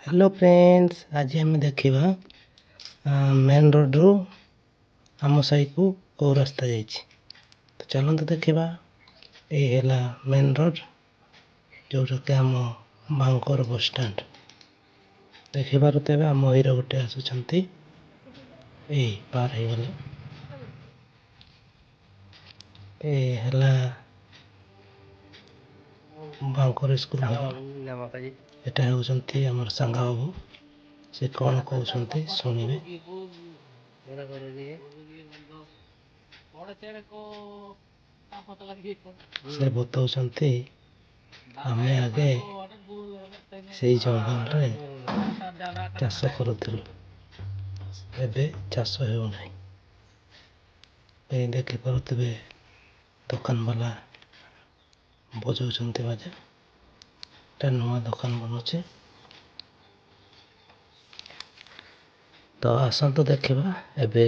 Hello friends, आज आम देखा मेन रोड्रु आम साई को कौ रास्ता जा तो चलते देखा। ये मेन रोड जोटा कि आम बांकर बस स्टैंड देखिपे आम हीरो गोटे आसुँच पार हो गले बांकर स्कूल एटा होउछंती हमर संगा बाबू से कौन कहते शुणवे से बताऊँच आम आगे से जंगल चाष करूँ एबे चाष होना देखिपे दुकान वाला बजाऊँ बाजा नुआ दुकान बनूचे तो आसतु देखा एबे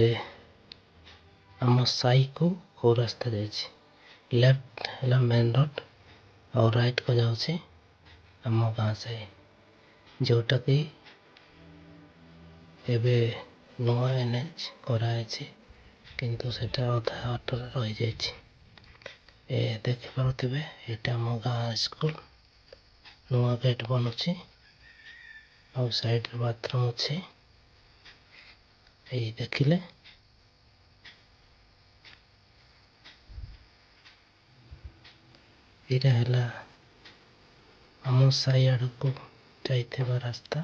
आम साई को कौ रास्ता जाइए। लेफ्ट है मेन रोड और राइट को जाऊँगी आम गाँ साई जोटा कि एबे नुआ एनएच कराई किंतु सेटा अधा बाटर रही जाइए। देखिपे ये आम गाँ स्कूल नुआ गेट बनुची और साइड बाथरूम अच्छी देखिले यहाँ है आम साई आड़ को जाइए रास्ता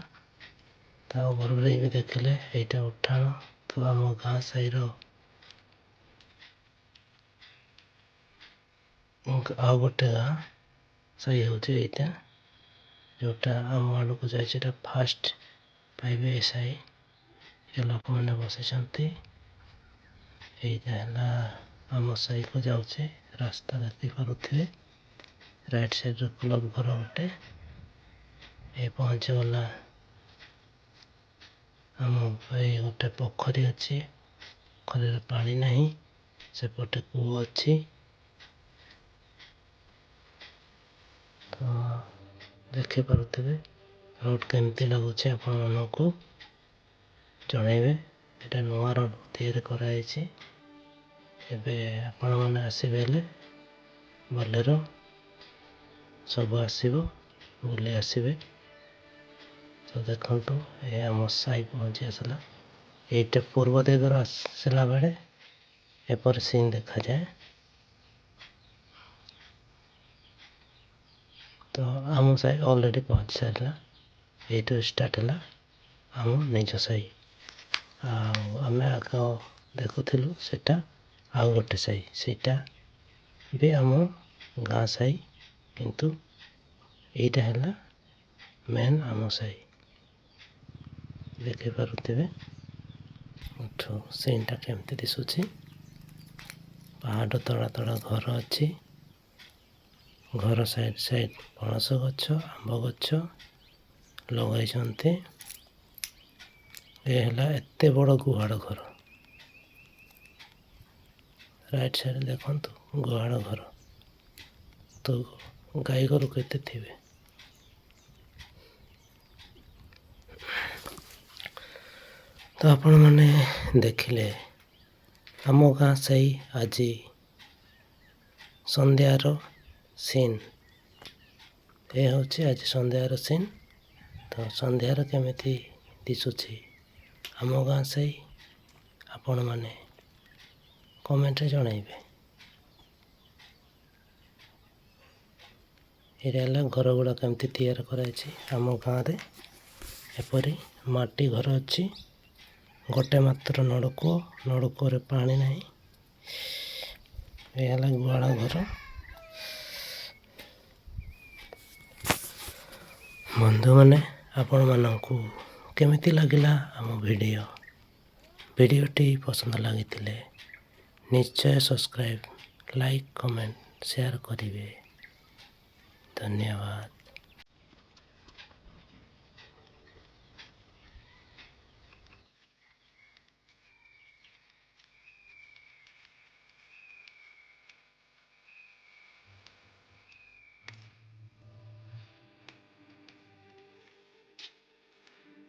ओवर भी देखिले यहाँ उठाण तो आम गाँ साई आउ गोटे गाँ साई हूँ यहाँ जोटा आम आड़ को जाए फास्ट पाइबे साई लोक मैंने बसी है आम साई को जाऊे रास्ता देखिपे राइट साइड क्लब घर गोटे ये पहुँची गला आम गोटे पोखरी अच्छी पोखरी पानी नहीं सेपटे कूह अच्छी तो देखिपे रोड केमती लगुच आपण को जनइबे ये नुआ रोड तैयारी कराई एबे आपण मैंने आसबे बोलेरो सब आसब बुले आसबे तो देखु ये आम साई पहुँची आसला ये पूर्व दिगर आसला बेले एपर सीन देखा जाए तो आम साई ऑलरेडी पहुँची सारा ये स्टार्ट है आम निज साई आम आग देखुलु सेटा आउ गोटे साई सेटा भी आम गाँ साई किंतु यहाँ है मेन आम साई देखिपे सीनटा केमती दिशुची पहाड़ तला तला घर अच्छी घर साइड साइड पणस गछ आंब गछ लगाई ये एते बड़ गुहाड़ घर राइट साइड देखु गुहाड़ घर तो गाई गोरु केते थिबे तो आपण मैंने देखिले आम गाँ साई आज संध्यार सीन ये हूँ आज संध्यार सीन तो संध्यार केमिति दिशुची आम गाँ साई आपण मैंने कमेंट जनइबे। ये घर गुड़ा केमती तैयार कराई आम गाँव में एपरी माटी घर अच्छी गोटे मात्र नलकूर पानी नहीं ये गुहाड़ घर बंधु मैंने आपण मानू केमिति लगिला आम वीडियोटी पसंद लगी निश्चय सब्सक्राइब लाइक कमेंट शेयर करेंगे। धन्यवाद।